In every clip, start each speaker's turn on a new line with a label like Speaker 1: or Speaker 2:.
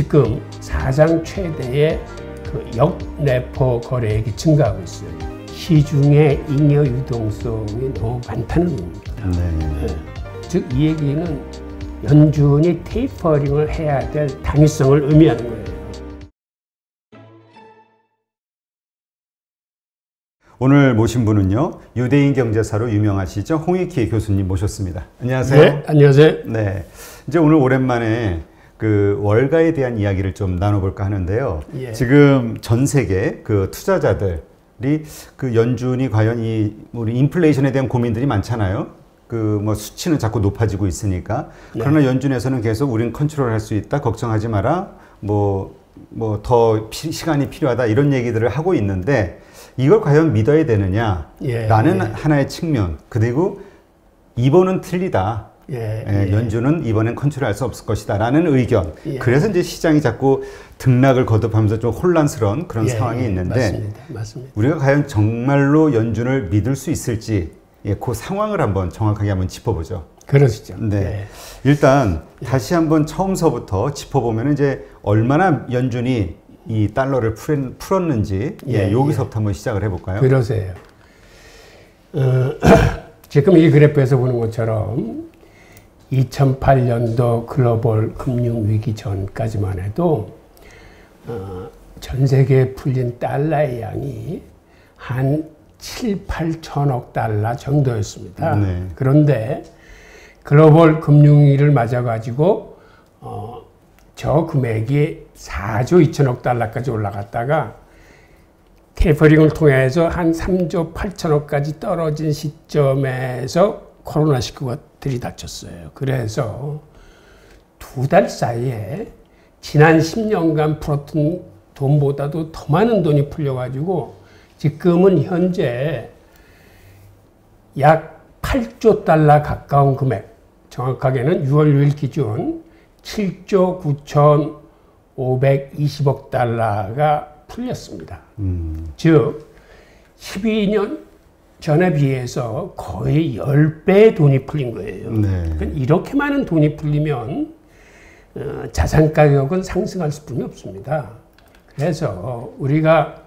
Speaker 1: 지금 사상 최대의 그 역내포 거래액이 증가하고 있어요. 시중의 잉여 유동성이 너무 많다는 의미입니다.
Speaker 2: 네.
Speaker 1: 즉 이 얘기는 연준이 테이퍼링을 해야 될 당위성을 의미하는 거예요.
Speaker 2: 오늘 모신 분은요, 유대인 경제사로 유명하시죠, 홍익희 교수님 모셨습니다. 안녕하세요.
Speaker 1: 네, 안녕하세요.
Speaker 2: 네, 이제 오늘 오랜만에 그 월가에 대한 이야기를 좀 나눠볼까 하는데요.
Speaker 1: 예.
Speaker 2: 지금 전 세계 그 투자자들이 그 연준이 과연 이 우리 인플레이션에 대한 고민들이 많잖아요. 그 뭐 수치는 자꾸 높아지고 있으니까.
Speaker 1: 네.
Speaker 2: 그러나 연준에서는 계속 우린 컨트롤할 수 있다, 걱정하지 마라, 뭐 더 시간이 필요하다 이런 얘기들을 하고 있는데 이걸 과연 믿어야 되느냐? 라는 하나의 측면. 그리고 이번은 틀리다. 연준은 이번엔 컨트롤할 수 없을 것이다 라는 의견. 그래서 이제 시장이 자꾸 등락을 거듭하면서 좀 혼란스러운 그런 상황이 있는데
Speaker 1: 맞습니다.
Speaker 2: 우리가 과연 정말로 연준을 믿을 수 있을지 그 상황을 한번 정확하게 한번 짚어보죠.
Speaker 1: 그러시죠.
Speaker 2: 네. 일단 다시 한번 처음서부터 짚어보면 이제 얼마나 연준이 이 달러를 풀었는지 여기서부터 한번 시작을 해볼까요?
Speaker 1: 그러세요. 지금 이 그래프에서 보는 것처럼 2008년도 글로벌 금융위기 전까지만 해도 전 세계에 풀린 달러의 양이 한 7, 8천억 달러 정도였습니다. 네. 그런데 글로벌 금융위기를 맞아가지고 저 금액이 4조 2천억 달러까지 올라갔다가 테이퍼링을 통해서 한 3조 8천억까지 떨어진 시점에서 코로나19가 들이닥쳤어요. 그래서 두 달 사이에 지난 10년간 풀었던 돈보다도 더 많은 돈이 풀려가지고 지금은 현재 약 8조 달러 가까운 금액, 정확하게는 6월 6일 기준 7조 9,520억 달러가 풀렸습니다. 즉 12년 전에 비해서 거의 10배의 돈이 풀린 거예요. 네. 그러니까 이렇게 많은 돈이 풀리면 자산 가격은 상승할 수뿐이 없습니다. 그래서 우리가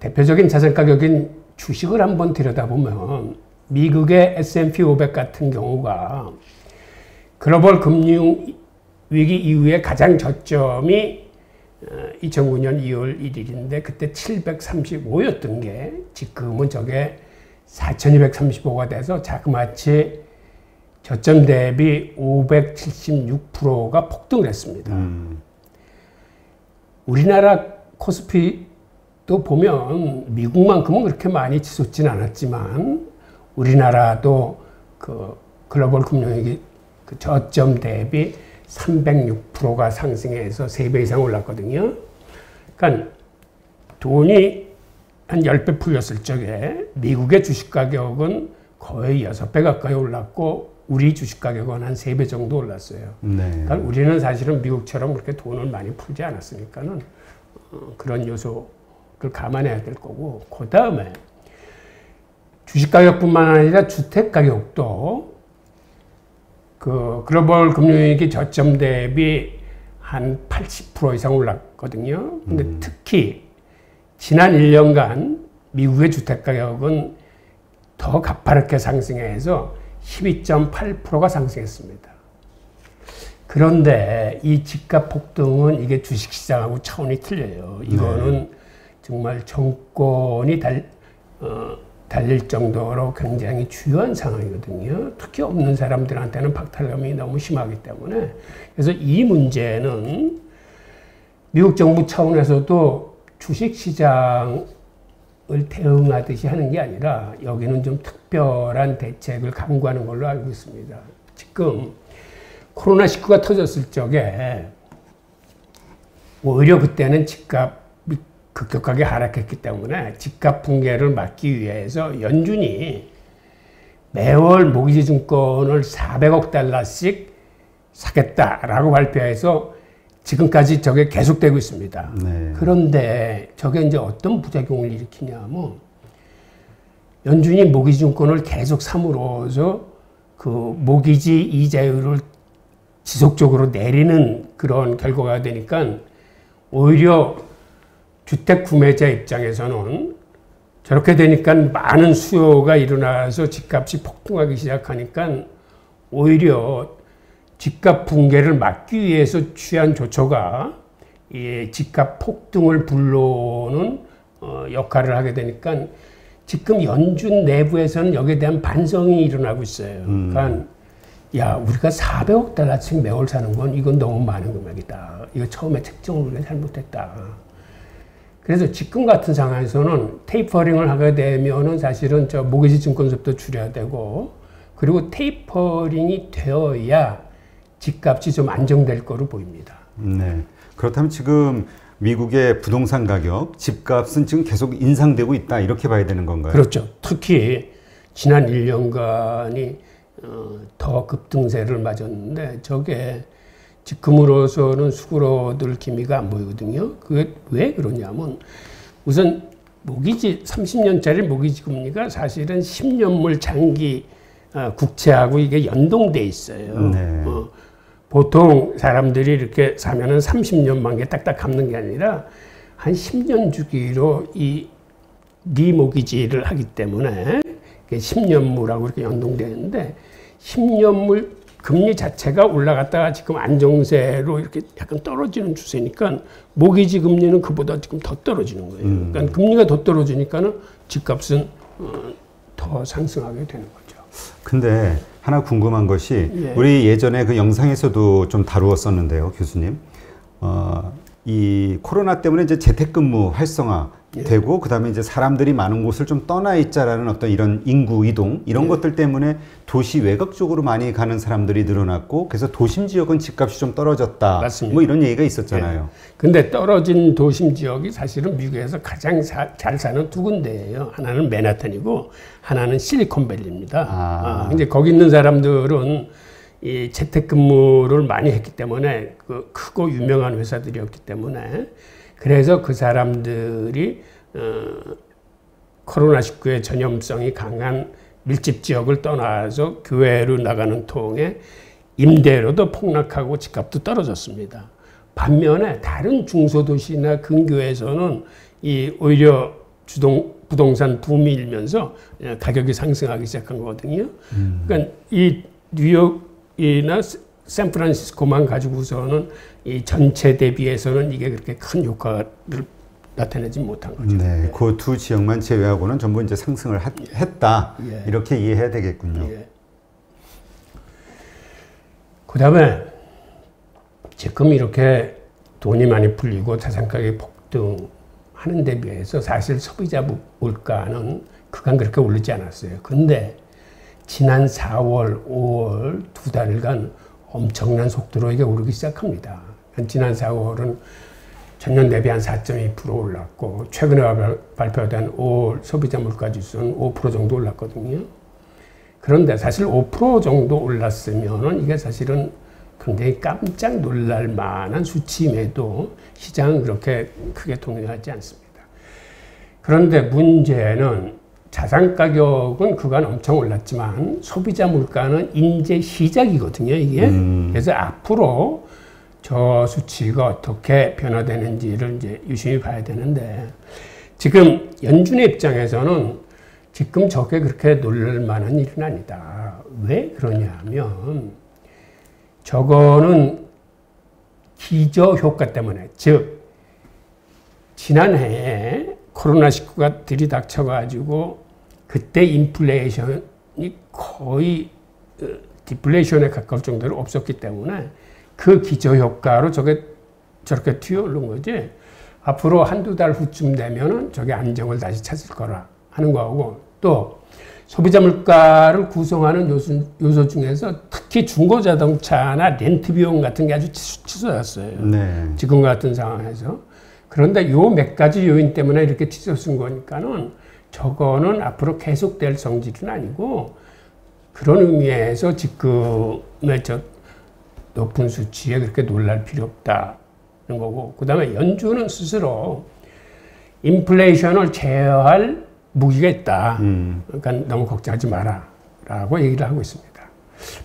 Speaker 1: 대표적인 자산 가격인 주식을 한번 들여다보면 미국의 S&P 500 같은 경우가 글로벌 금융 위기 이후에 가장 저점이 2009년 2월 1일인데 그때 735였던 게 지금은 저게 4235가 돼서 자그마치 저점 대비 576%가 폭등을 했습니다. 우리나라 코스피도 보면 미국만큼은 그렇게 많이 치솟지는 않았지만 우리나라도 그 글로벌 금융위기 그 저점 대비 306%가 상승해서 3배 이상 올랐거든요. 그러니까 돈이 한 10배 풀렸을 적에 미국의 주식 가격은 거의 6배 가까이 올랐고 우리 주식 가격은 한 3배 정도 올랐어요. 네. 그러니까 우리는 사실은 미국처럼 그렇게 돈을 많이 풀지 않았으니까는 그런 요소를 감안해야 될 거고, 그 다음에 주식 가격뿐만 아니라 주택 가격도 그 글로벌 금융위기 저점 대비 한 80% 이상 올랐거든요. 근데 특히 지난 1년간 미국의 주택 가격은 더 가파르게 상승해서 12.8%가 상승했습니다. 그런데 이 집값 폭등은 이게 주식시장하고 차원이 틀려요. 이거는 정말 정권이 달릴 정도로 굉장히 주요한 상황이거든요. 특히 없는 사람들한테는 박탈감이 너무 심하기 때문에. 그래서 이 문제는 미국 정부 차원에서도 주식시장을 대응하듯이 하는 게 아니라 여기는 좀 특별한 대책을 강구하는 걸로 알고 있습니다. 지금 코로나19가 터졌을 적에 오히려 그때는 집값이 급격하게 하락했기 때문에 집값 붕괴를 막기 위해서 연준이 매월 모기지 증권을 400억 달러씩 사겠다라고 발표해서 지금까지 저게 계속되고 있습니다. 네. 그런데 저게 이제 어떤 부작용을 일으키냐면 연준이 모기지 증권을 계속 삼으로써 그 모기지 이자율을 지속적으로 내리는 그런 결과가 되니까 오히려 주택 구매자 입장에서는 저렇게 되니까 많은 수요가 일어나서 집값이 폭등하기 시작하니까 오히려 집값 붕괴를 막기 위해서 취한 조처가 이 집값 폭등을 불러오는 역할을 하게 되니까 지금 연준 내부에서는 여기에 대한 반성이 일어나고 있어요. 그러니까 야, 우리가 400억 달러씩 매월 사는 건 이건 너무 많은 금액이다. 이거 처음에 책정을 우리가 잘못했다. 그래서 지금 같은 상황에서는 테이퍼링을 하게 되면은 사실은 저 모기지 증권수도 줄여야 되고, 그리고 테이퍼링이 되어야 집값이 좀 안정될 거로 보입니다.
Speaker 2: 네. 그렇다면 지금 미국의 부동산 가격, 집값은 지금 계속 인상되고 있다, 이렇게 봐야 되는 건가요?
Speaker 1: 그렇죠. 특히 지난 1년간이 더 급등세를 맞았는데 저게 지금으로서는 수그러들 기미가 안 보이거든요. 그게 왜 그러냐면 우선 모기지 30년짜리 모기지 금리가 사실은 10년물 장기 국채하고 이게 연동돼 있어요. 네. 보통 사람들이 이렇게 사면은 30년만 게 딱딱 갚는 게 아니라 한 10년 주기로 이 리모기지를 하기 때문에 10년물하고 이렇게 연동되는데 10년물 금리 자체가 올라갔다가 지금 안정세로 이렇게 약간 떨어지는 추세니까 모기지 금리는 그보다 지금 더 떨어지는 거예요. 그러니까 금리가 더 떨어지니까는 집값은 더 상승하게 되는 거죠.
Speaker 2: 근데 하나 궁금한 것이 우리 예전에 그 영상에서도 좀 다루었었는데요, 교수님. 이 코로나 때문에 이제 재택근무 활성화 되고 그다음에 이제 사람들이 많은 곳을 좀 떠나 있자라는 어떤 이런 인구 이동 이런 것들 때문에 도시 외곽 쪽으로 많이 가는 사람들이 늘어났고 그래서 도심 지역은 집값이 좀 떨어졌다. 맞습니다. 뭐 이런 얘기가 있었잖아요.
Speaker 1: 근데 떨어진 도심 지역이 사실은 미국에서 가장 잘 사는 두 군데예요. 하나는 맨하탄이고 하나는 실리콘밸리입니다. 근데 거기 있는 사람들은 이 재택근무를 많이 했기 때문에 그 크고 유명한 회사들이었기 때문에 그래서 그 사람들이 코로나19의 전염성이 강한 밀집 지역을 떠나서 교외로 나가는 통에 임대료도 폭락하고 집값도 떨어졌습니다. 반면에 다른 중소도시나 근교에서는 이 오히려 부동산 붐이 일면서 가격이 상승하기 시작한 거거든요. 그러니까 이 뉴욕이나 샌프란시스코만 가지고서는 이 전체 대비해서는 이게 그렇게 큰 효과를 나타내지 못한 거죠.
Speaker 2: 네, 그 두 지역만 제외하고는 전부 이제 상승을 했다. 이렇게 이해해야 되겠군요.
Speaker 1: 그다음에 지금 이렇게 돈이 많이 풀리고 자산 가격이 폭등하는 데 비해서 사실 소비자 물가는 그간 그렇게 오르지 않았어요. 근데 지난 4월, 5월 두 달간 엄청난 속도로 이게 오르기 시작합니다. 지난 4월은 전년 대비 한 4.2% 올랐고 최근에 발표된 5월 소비자 물가 지수는 5% 정도 올랐거든요. 그런데 사실 5% 정도 올랐으면은 이게 사실은 굉장히 깜짝 놀랄 만한 수치임에도 시장은 그렇게 크게 동요하지 않습니다. 그런데 문제는 자산 가격은 그간 엄청 올랐지만 소비자 물가는 이제 시작이거든요, 이게. 그래서 앞으로 저 수치가 어떻게 변화되는지를 이제 유심히 봐야 되는데 지금 연준의 입장에서는 지금 저게 그렇게 놀랄 만한 일은 아니다. 왜 그러냐면 저거는 기저효과 때문에, 즉 지난해에 코로나19가 들이닥쳐가지고 그때 인플레이션이 거의 디플레이션에 가까울 정도로 없었기 때문에 그 기저효과로 저게 저렇게 튀어오른 거지. 앞으로 한두 달 후쯤 되면은 저게 안정을 다시 찾을 거라 하는 거하고, 또 소비자 물가를 구성하는 요소 중에서 특히 중고자동차나 렌트 비용 같은 게 아주 치솟았어요. 네. 지금 같은 상황에서. 그런데 요 몇 가지 요인 때문에 이렇게 치솟은 거니까는 저거는 앞으로 계속될 성질은 아니고 그런 의미에서 지금의 저 높은 수치에 그렇게 놀랄 필요 없다는 거고, 그 다음에 연준은 스스로 인플레이션을 제어할 무기가 있다. 그러니까 너무 걱정하지 마라 라고 얘기를 하고 있습니다.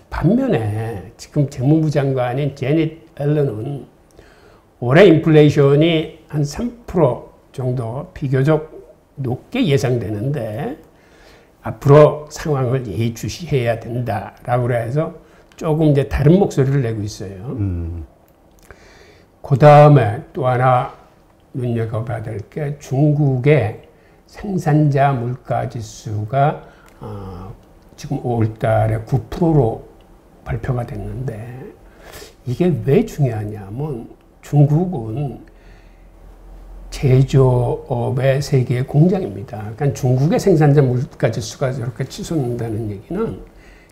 Speaker 1: 반면에 지금 재무부 장관인 제닛 옐런은 올해 인플레이션이 한 3% 정도 비교적 높게 예상되는데 앞으로 상황을 예의주시해야 된다라고 해서 조금 이제 다른 목소리를 내고 있어요. 그 다음에 또 하나 눈여겨봐야 될 게 중국의 생산자 물가지수가 지금 5월달에 9%로 발표가 됐는데 이게 왜 중요하냐면 중국은 제조업의 세계의 공장입니다. 그러니까 중국의 생산자 물가지수가 저렇게 치솟는다는 얘기는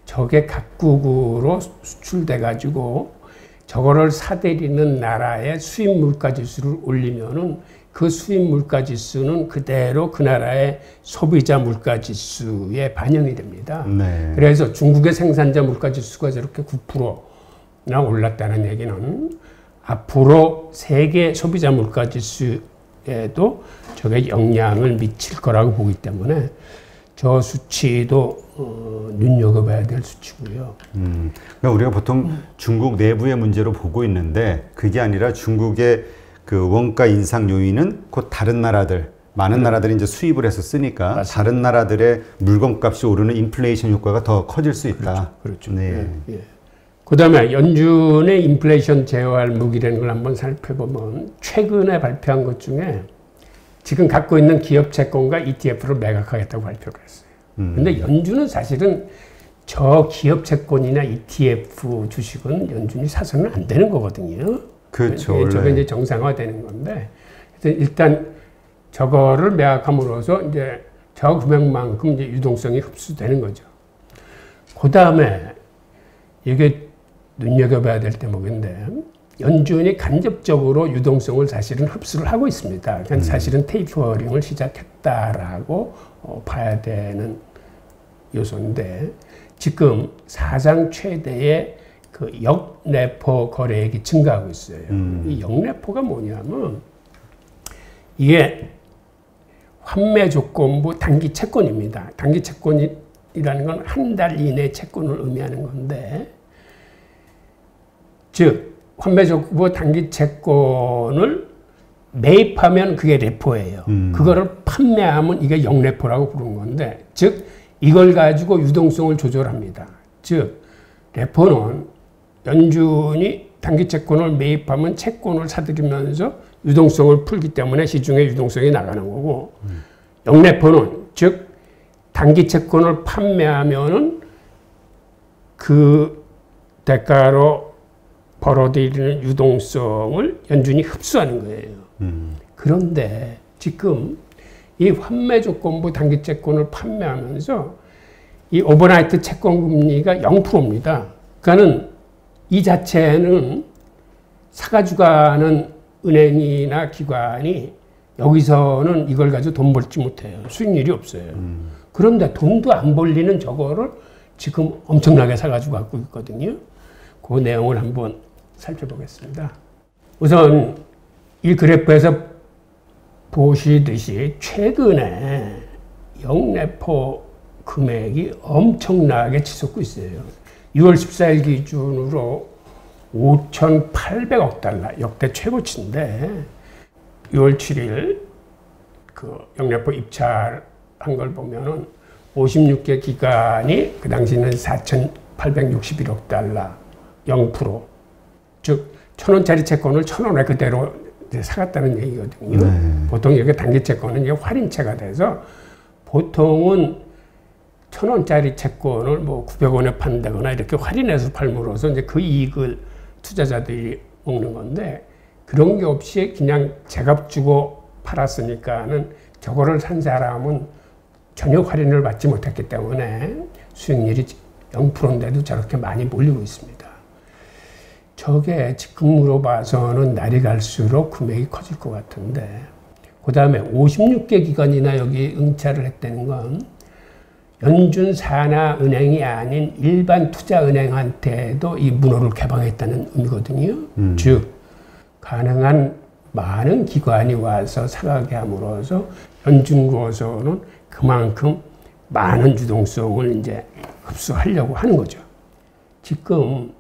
Speaker 1: 저게 각국으로 수출돼 가지고 저거를 사들이는 나라의 수입 물가지수를 올리면은 그 수입 물가지수는 그대로 그 나라의 소비자 물가지수에 반영이 됩니다. 네. 그래서 중국의 생산자 물가지수가 저렇게 9%나 올랐다는 얘기는 앞으로 세계 소비자 물가지수에도 저게 영향을 미칠 거라고 보기 때문에 저 수치도 눈여겨봐야 될 수치고요.
Speaker 2: 그러니까 우리가 보통 중국 내부의 문제로 보고 있는데 그게 아니라 중국의 그 원가 인상 요인은 곧 다른 나라들, 많은 나라들이 이제 수입을 해서 쓰니까 맞습니다. 다른 나라들의 물건값이 오르는 인플레이션 효과가 더 커질 수 있다.
Speaker 1: 그렇죠. 네. 예. 그 다음에 연준의 인플레이션 제어할 무기라는 걸 한번 살펴보면 최근에 발표한 것 중에 지금 갖고 있는 기업 채권과 ETF를 매각하겠다고 발표를 했어요. 근데 연준은 사실은 저 기업 채권이나 ETF 주식은 연준이 사서는 안 되는 거거든요.
Speaker 2: 그렇죠.
Speaker 1: 저게 이제 정상화되는 건데 일단 저거를 매각함으로써 이제 저 금액만큼 이제 유동성이 흡수되는 거죠. 그 다음에 이게 눈여겨봐야 될 대목인데 연준이 간접적으로 유동성을 사실은 흡수를 하고 있습니다. 그러니까 사실은 테이퍼링을 시작했다라고 봐야 되는 요소인데 지금 사상 최대의 그 역레포 거래액이 증가하고 있어요. 이 역레포가 뭐냐면 이게 환매 조건부 단기 채권입니다. 단기 채권이라는 건 한 달 이내 채권을 의미하는 건데 즉 환매조건부 단기 채권을 매입하면 그게 레포예요. 그거를 판매하면 이게 역레포라고 부르는 건데, 즉 이걸 가지고 유동성을 조절합니다. 즉 레포는 연준이 단기 채권을 매입하면 채권을 사들이면서 유동성을 풀기 때문에 시중에 유동성이 나가는 거고, 역레포는 즉 단기 채권을 판매하면은 그 대가로 벌어들이는 유동성을 연준이 흡수하는 거예요. 그런데 지금 이 환매 조건부 단기 채권을 판매하면서 이 오버나이트 채권 금리가 0%입니다. 그러니까는 이 자체는 사가지고 가는 은행이나 기관이 여기서는 이걸 가지고 돈 벌지 못해요. 수익률이 없어요. 그런데 돈도 안 벌리는 저거를 지금 엄청나게 사가지고 갖고 있거든요. 그 내용을 한번 살펴보겠습니다. 우선 이 그래프에서 보시듯이 최근에 역레포 금액이 엄청나게 치솟고 있어요. 6월 14일 기준으로 5,800억 달러, 역대 최고치인데 6월 7일 그 역레포 입찰한 걸 보면은 56개 기관이 그 당시는 4,861억 달러, 0%. 즉 1,000원짜리 채권을 1,000원에 그대로 사갔다는 얘기거든요. 보통 이렇게 단기 채권은 이게 할인채가 돼서 보통은 1,000원짜리 채권을 뭐 900원에 판다거나 이렇게 할인해서 팔므로써 이제 그 이익을 투자자들이 먹는 건데, 그런 게 없이 그냥 제값 주고 팔았으니까는 저거를 산 사람은 전혀 할인을 받지 못했기 때문에 수익률이 0%인데도 저렇게 많이 몰리고 있습니다. 저게 지금으로 봐서는 날이 갈수록 금액이 커질 것 같은데, 그 다음에 56개 기관이나 여기 응찰을 했다는 건 연준 산하 은행이 아닌 일반 투자은행한테도 이 문호를 개방했다는 의미거든요. 즉 가능한 많은 기관이 와서 사가게 함으로써 연준으로서는 그만큼 많은 유동성을 이제 흡수하려고 하는 거죠. 지금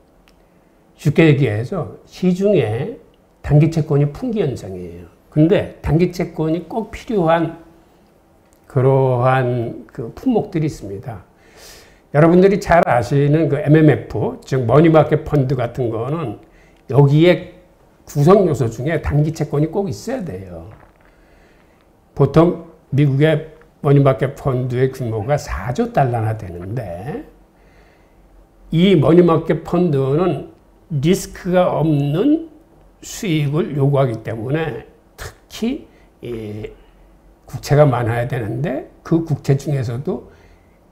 Speaker 1: 쉽게 얘기해서 시중에 단기 채권이 풍기 현상이에요. 근데 단기 채권이 꼭 필요한 그러한 그 품목들이 있습니다. 여러분들이 잘 아시는 그 MMF, 즉 머니마켓 펀드 같은 거는 여기에 구성 요소 중에 단기 채권이 꼭 있어야 돼요. 보통 미국의 머니마켓 펀드의 규모가 4조 달러나 되는데 이 머니마켓 펀드는 리스크가 없는 수익을 요구하기 때문에 특히 국채가 많아야 되는데 그 국채 중에서도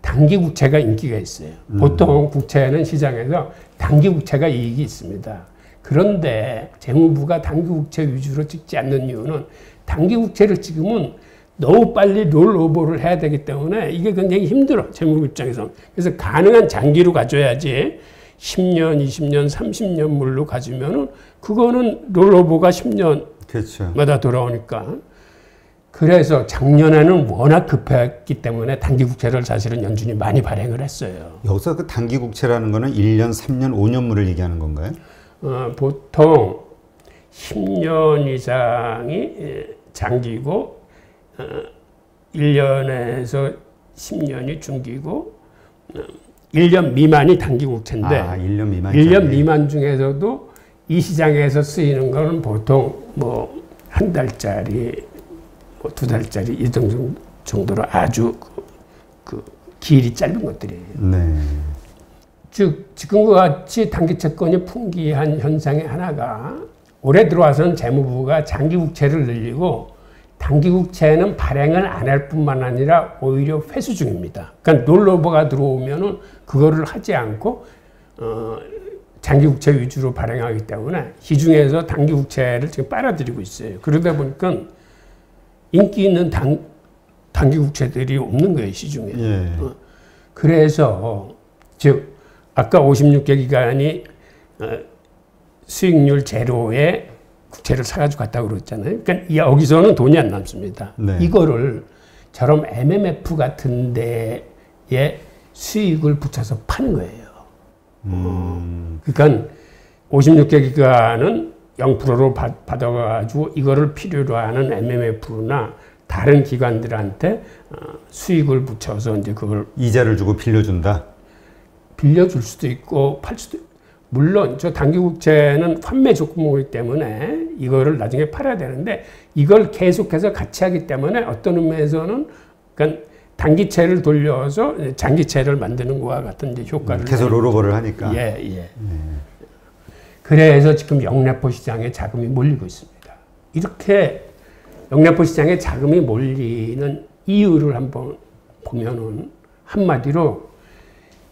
Speaker 1: 단기 국채가 인기가 있어요. 보통 국채는 시장에서 단기 국채가 이익이 있습니다. 그런데 재무부가 단기 국채 위주로 찍지 않는 이유는 단기 국채를 찍으면 너무 빨리 롤오버를 해야 되기 때문에 이게 굉장히 힘들어, 재무부 입장에서. 그래서 가능한 장기로 가져야지 10년, 20년, 30년 물로 가지면은 그거는 롤오버가 10년마다 그렇죠. 돌아오니까. 그래서 작년에는 워낙 급했기 때문에 단기 국채를 사실은 연준이 많이 발행을 했어요.
Speaker 2: 여기서 그 단기 국채라는 거는 1년, 3년, 5년물을 얘기하는 건가요?
Speaker 1: 보통 10년 이상이 장기고 1년에서 10년이 중기고 1년 미만이 단기 국채인데
Speaker 2: 1년 미만
Speaker 1: 1년 미만 중에서도 이 시장에서 쓰이는 거는 보통 뭐 한 달짜리, 뭐 2달짜리 이 정도로 아주 그 길이 짧은 것들이에요.
Speaker 2: 네.
Speaker 1: 즉 지금과 같이 단기 채권이 풍기한 현상의 하나가 올해 들어와서는 재무부가 장기 국채를 늘리고 단기 국채는 발행을 안 할 뿐만 아니라 오히려 회수 중입니다. 그러니까 롤오버가 들어오면은 그거를 하지 않고 장기 국채 위주로 발행하기 때문에 시중에서 단기 국채를 지금 빨아들이고 있어요. 그러다 보니까 인기 있는 단기 국채들이 없는 거예요, 시중에.
Speaker 2: 예.
Speaker 1: 그래서 즉 아까 56개 기관이 수익률 제로에 국채를 사가지고 갔다고 그랬잖아요. 그러니까 여기서는 돈이 안 남습니다.
Speaker 2: 네.
Speaker 1: 이거를 저런 MMF 같은 데에 수익을 붙여서 파는 거예요. 그러니까 56개 기관은 0%로 받아가지고 이거를 필요로 하는 MMF나 다른 기관들한테 수익을 붙여서 이제 그걸
Speaker 2: 이자를 주고 빌려준다.
Speaker 1: 빌려줄 수도 있고 팔 수도 있고. 물론 저 단기 국채는 환매 조건이기 때문에 이거를 나중에 팔아야 되는데 이걸 계속해서 같이 하기 때문에 어떤 의미에서는 그러니까 단기채를 돌려서 장기채를 만드는 것과 같은 이제 효과를
Speaker 2: 계속 롤오버를 하니까.
Speaker 1: 예. 그래서 지금 영래포 시장에 자금이 몰리고 있습니다. 이렇게 영래포 시장에 자금이 몰리는 이유를 한번 보면은 한마디로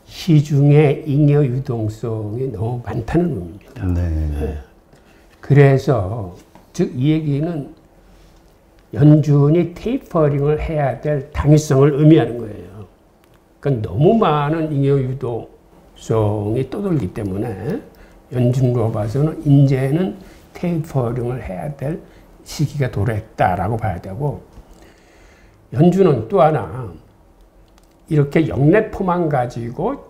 Speaker 1: 시중의 잉여 유동성이 너무 많다는 의미입니다.
Speaker 2: 네.
Speaker 1: 그래서 즉 이 얘기는 연준이 테이퍼링을 해야 될 당위성을 의미하는 거예요. 그러니까 너무 많은 잉여 유동성이 떠돌기 때문에 연준으로 봐서는 이제는 테이퍼링을 해야 될 시기가 도래했다라고 봐야 되고 연준은 또 하나 이렇게 영래포만 가지고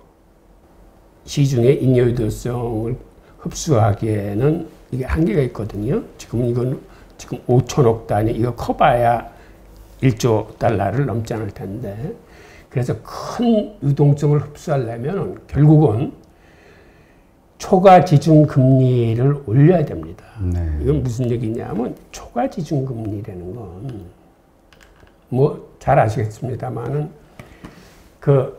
Speaker 1: 시중의 잉여 유동성을 흡수하기에는 이게 한계가 있거든요. 지금 5천억 단위 이거 커봐야 1조 달러를 넘지 않을 텐데 그래서 큰 유동성을 흡수하려면 결국은 초과 지중 금리를 올려야 됩니다.
Speaker 2: 네.
Speaker 1: 이건 무슨 얘기냐면 초과 지중 금리라는 건 뭐 잘 아시겠습니다만은 그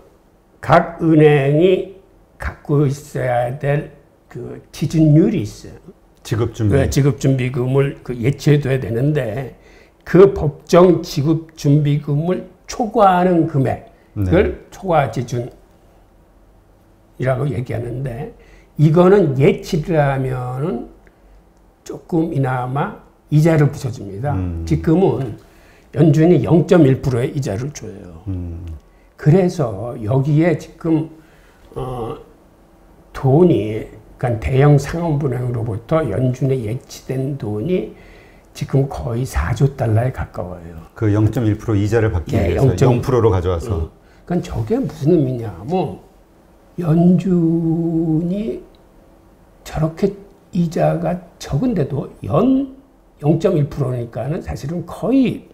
Speaker 1: 각 은행이 갖고 있어야 될 그 기준율이 있어요.
Speaker 2: 지급준비.
Speaker 1: 지급준비금을 예치해둬야 되는데 그 법정 지급준비금을 초과하는 금액을 초과지준이라고 얘기하는데 이거는 예치를 하면은 조금이나마 이자를 붙여줍니다. 지금은 연준이 0.1%의 이자를 줘요. 그래서 여기에 지금 돈이 그러니까 대형 상업은행으로부터 연준에 예치된 돈이 지금 거의 4조 달러에 가까워요.
Speaker 2: 그 0.1% 이자를 받기 위해서 0%로 가져와서.
Speaker 1: 그러니까 저게 무슨 의미냐면 연준이 저렇게 이자가 적은데도 연 0.1%니까는 사실은 거의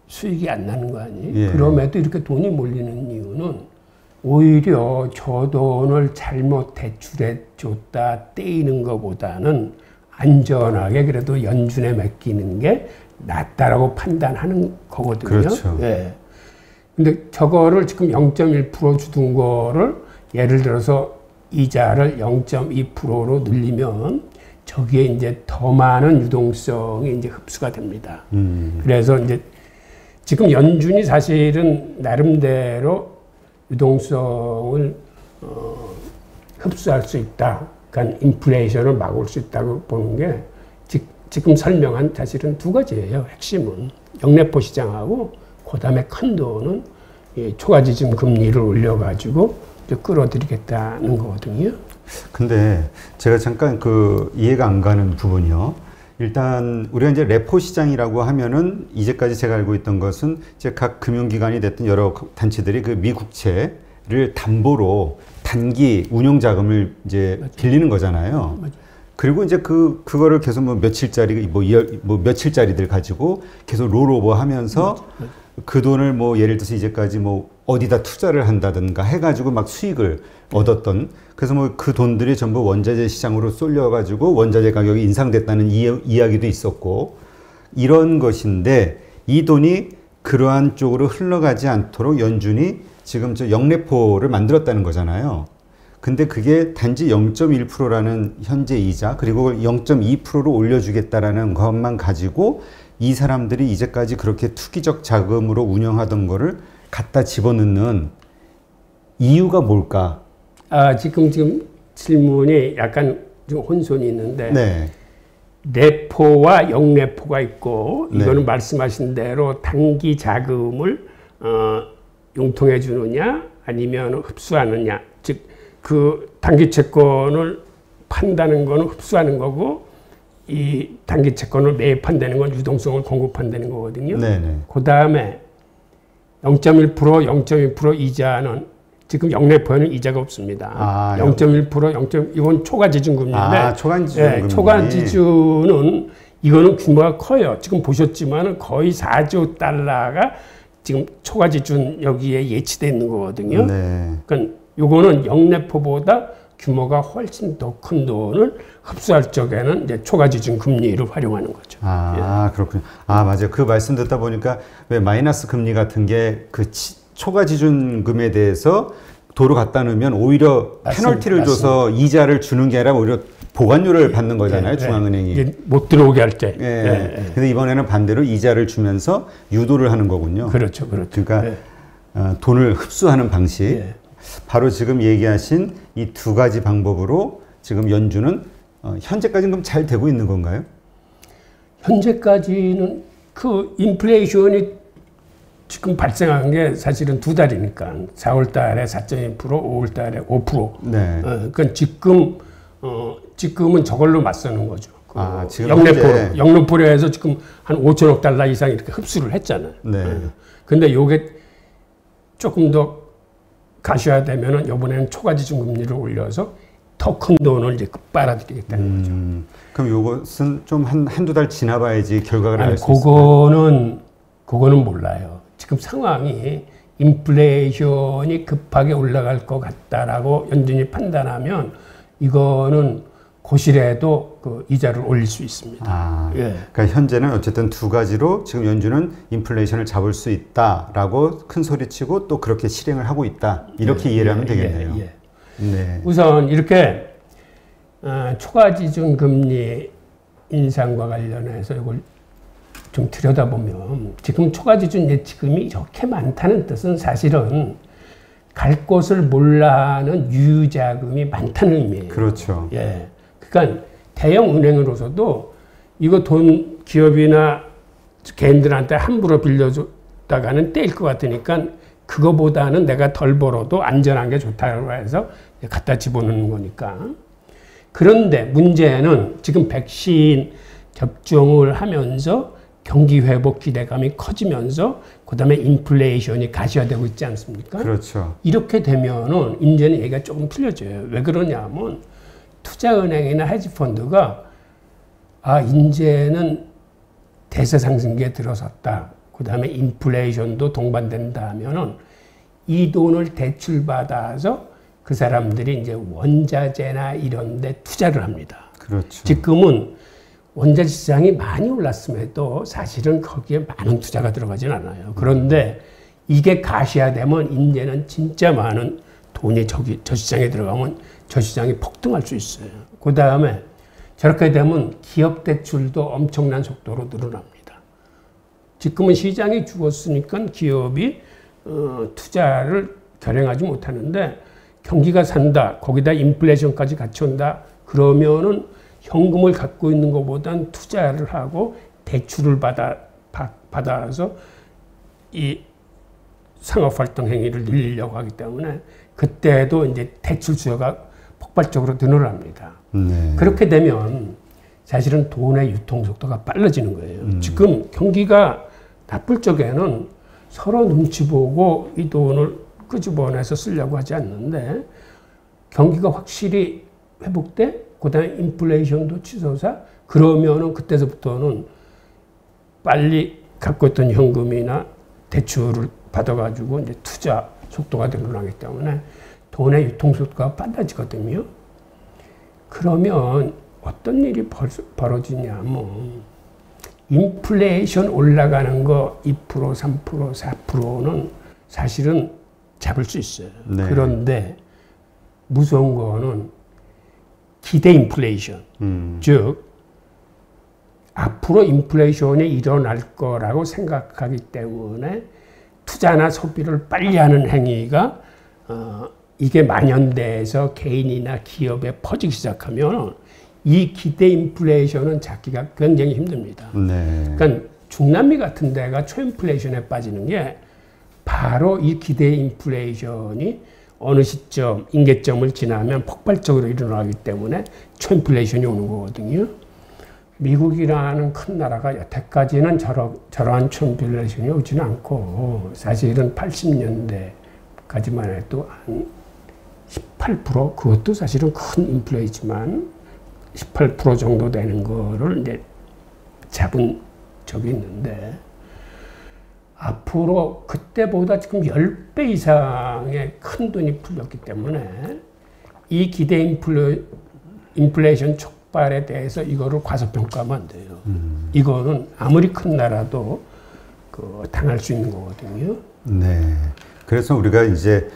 Speaker 1: 수익이 안 나는 거 아니에요? 예. 그럼에도 이렇게 돈이 몰리는 이유는 오히려 저 돈을 잘못 대출해 줬다 떼이는 것보다는 안전하게 그래도 연준에 맡기는 게 낫다라고 판단하는 거거든요.
Speaker 2: 그렇죠.
Speaker 1: 예. 근데 저거를 지금 0.1% 주둔 거를 예를 들어서 이자를 0.2%로 늘리면 저기에 이제 더 많은 유동성이 이제 흡수가 됩니다. 그래서 이제 지금 연준이 사실은 나름대로 유동성을 흡수할 수 있다. 그러니까 인플레이션을 막을 수 있다고 보는 게 지금 설명한 사실은 두 가지예요. 핵심은 영래포 시장하고 그다음에 큰 돈은 초과지준 금리를 올려가지고 끌어들이겠다는 거거든요.
Speaker 2: 근데 제가 잠깐 이해가 안 가는 부분이요. 일단 우리가 이제 레포 시장이라고 하면은 이제까지 제가 알고 있던 것은 이제 각 금융기관이 됐든 여러 단체들이 그 미국채를 담보로 단기 운용 자금을 이제 맞아. 빌리는 거잖아요. 맞아. 그리고 이제 그거를 계속 뭐 며칠짜리 뭐 며칠짜리들 가지고 계속 롤오버 하면서 맞아. 그 돈을 뭐 예를 들어서 이제까지 뭐 어디다 투자를 한다든가 해가지고 막 수익을 얻었던, 그래서 뭐 그 돈들이 전부 원자재 시장으로 쏠려가지고 원자재 가격이 인상됐다는 이야기도 있었고 이런 것인데, 이 돈이 그러한 쪽으로 흘러가지 않도록 연준이 지금 저 영래포를 만들었다는 거잖아요. 근데 그게 단지 0.1%라는 현재 이자 그리고 0.2%로 올려주겠다라는 것만 가지고 이 사람들이 이제까지 그렇게 투기적 자금으로 운영하던 거를 갖다 집어넣는 이유가 뭘까?
Speaker 1: 지금 질문이 약간 좀 혼선이 있는데,
Speaker 2: 네.
Speaker 1: 내포와 영내포가 있고,
Speaker 2: 네.
Speaker 1: 이거는 말씀하신 대로 단기 자금을 융통해 주느냐, 아니면 흡수하느냐. 즉, 그 단기 채권을 판다는 거는 흡수하는 거고, 이 단기 채권을 매입한다는 건 유동성을 공급한다는 거거든요.
Speaker 2: 네네.
Speaker 1: 그 다음에 0.1%, 0.2% 이자는 지금 영래포에는 이자가 없습니다. 0.1%, 이건 초과지준금리인데,
Speaker 2: 초과지준금리.
Speaker 1: 초과지준은 이거는 규모가 커요. 지금 보셨지만 거의 4조 달러가 지금 초과지준 여기에 예치되어 있는 거거든요.
Speaker 2: 네.
Speaker 1: 그러니까 요거는 영래포보다 규모가 훨씬 더 큰 돈을 흡수할 적에는 이제 초과지준 금리를 활용하는 거죠.
Speaker 2: 예. 그렇군요. 맞아요. 그 말씀 듣다 보니까 왜 마이너스 금리 같은 게 그 초과지준금에 대해서 도로 갖다 놓으면 오히려 페널티를 줘서 이자를 주는 게 아니라 오히려 보관료를 받는 거잖아요. 중앙은행이.
Speaker 1: 못 들어오게 할 때.
Speaker 2: 근데 이번에는 반대로 이자를 주면서 유도를 하는 거군요.
Speaker 1: 그렇죠.
Speaker 2: 그러니까 돈을 흡수하는 방식. 바로 지금 얘기하신 이 두 가지 방법으로 지금 연준은 현재까지는 그럼 잘 되고 있는 건가요?
Speaker 1: 현재까지는 그 인플레이션이 지금 발생한 게 사실은 두 달이니까 4월 달에 4.2%, 5월 달에 5%.
Speaker 2: 네.
Speaker 1: 그러니까 지금은 저걸로 맞서는 거죠.
Speaker 2: 지금
Speaker 1: 영래포로 해서 지금 한 5천억 달러 이상 이렇게 흡수를 했잖아요.
Speaker 2: 네.
Speaker 1: 근데 요게 조금 더 가셔야되면은 이번에는 초과지준 금리를 올려서 더 큰 돈을 이제 빨아들이겠다는 거죠.
Speaker 2: 그럼 요것은 좀 한두 달 지나봐야지 결과를 알 수 있을까요?
Speaker 1: 그거는 몰라요. 지금 상황이 인플레이션이 급하게 올라갈 것 같다라고 연준이 판단하면 이거는 고시래도 그 이자를 올릴 수 있습니다.
Speaker 2: 그러니까 현재는 어쨌든 두 가지로 지금 연준은 인플레이션을 잡을 수 있다라고 큰 소리치고 또 그렇게 실행을 하고 있다. 이렇게 이해를 하면 되겠네요. 네.
Speaker 1: 우선 이렇게 초과지준 금리 인상과 관련해서 이걸 좀 들여다보면 지금 초과지준 예치금이 이렇게 많다는 뜻은 사실은 갈 곳을 몰라하는 유자금이 많다는 의미예요.
Speaker 2: 그렇죠.
Speaker 1: 그러니까 대형 은행으로서도 이거 돈 기업이나 개인들한테 함부로 빌려줬다가는 떼일 것 같으니까 그거보다는 내가 덜 벌어도 안전한 게 좋다고 해서 갖다 집어넣는 거니까. 그런데 문제는 지금 백신 접종을 하면서 경기 회복 기대감이 커지면서 그다음에 인플레이션이 가시화되고 있지 않습니까?
Speaker 2: 그렇죠.
Speaker 1: 이렇게 되면은 이제는 얘기가 조금 틀려져요. 왜 그러냐면 투자은행이나 헤지펀드가 이제는 대세 상승기에 들어섰다. 그다음에 인플레이션도 동반된다 하면은 이 돈을 대출받아서 그 사람들이 이제 원자재나 이런 데 투자를 합니다.
Speaker 2: 그렇죠.
Speaker 1: 지금은 원자재 시장이 많이 올랐음에도 사실은 거기에 많은 투자가 들어가진 않아요. 그런데 이게 가시화되면 이제는 진짜 많은 돈이 저 시장에 들어가면 저 시장이 폭등할 수 있어요. 그 다음에 저렇게 되면 기업 대출도 엄청난 속도로 늘어납니다. 지금은 시장이 죽었으니까 기업이 투자를 결행하지 못하는데 경기가 산다, 거기다 인플레이션까지 같이 온다, 그러면은 현금을 갖고 있는 것보단 투자를 하고 대출을 받아서 이 상업활동 행위를 늘리려고 하기 때문에 그때도 이제 대출 수요가 폭발적으로 늘어납니다. 그렇게 되면 사실은 돈의 유통 속도가 빨라지는 거예요. 지금 경기가 나쁠 적에는 서로 눈치 보고 이 돈을 끄집어내서 쓰려고 하지 않는데 경기가 확실히 회복돼 그다음에 인플레이션도 치솟아 그러면은 그때서부터는 빨리 갖고 있던 현금이나 대출을 받아가지고 이제 투자 속도가 늘어나기 때문에 돈의 유통 속도가 빨라지거든요. 그러면 어떤 일이 벌어지냐면 인플레이션 올라가는 거 2%, 3%, 4%는 사실은 잡을 수 있어요. 네. 그런데 무서운 거는 기대 인플레이션, 즉 앞으로 인플레이션이 일어날 거라고 생각하기 때문에 투자나 소비를 빨리 하는 행위가 이게 만연돼서 개인이나 기업에 퍼지기 시작하면 이 기대 인플레이션은 잡기가 굉장히 힘듭니다. 네. 그러니까 중남미 같은 데가 초인플레이션에 빠지는 게 바로 이 기대 인플레이션이 어느 시점, 임계점을 지나면 폭발적으로 일어나기 때문에 초인플레이션이 오는 거거든요. 미국이라는 큰 나라가 여태까지는 저러한 초인플레이션이 오지는 않고 사실은 80년대까지만 해도 한 18% 그것도 사실은 큰 인플레이지만 18% 정도 되는 거를 이제 잡은 적이 있는데 앞으로 그때보다 지금 10배 이상의 큰 돈이 풀렸기 때문에 이 기대 인플레이션 촉발에 대해서 이거를 과소평가하면 안 돼요. 이거는 아무리 큰 나라도 당할 수 있는 거거든요.
Speaker 2: 네. 그래서 우리가 이제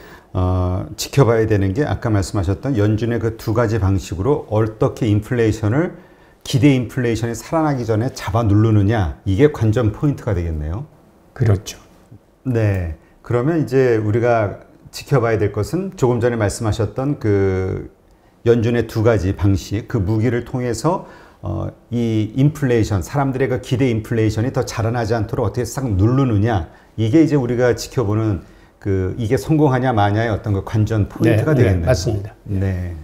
Speaker 2: 지켜봐야 되는 게 아까 말씀하셨던 연준의 그 두 가지 방식으로 어떻게 인플레이션을 기대 인플레이션이 살아나기 전에 잡아 누르느냐 이게 관전 포인트가 되겠네요.
Speaker 1: 그렇죠.
Speaker 2: 네. 그러면 이제 우리가 지켜봐야 될 것은 조금 전에 말씀하셨던 그 연준의 두 가지 방식, 그 무기를 통해서 이 인플레이션, 사람들의 그 기대 인플레이션이 더 자라나지 않도록 어떻게 싹 누르느냐, 이게 이제 우리가 지켜보는 이게 성공하냐 마냐의 어떤 그 관전 포인트가 되겠네요.
Speaker 1: 네, 맞습니다.
Speaker 2: 네.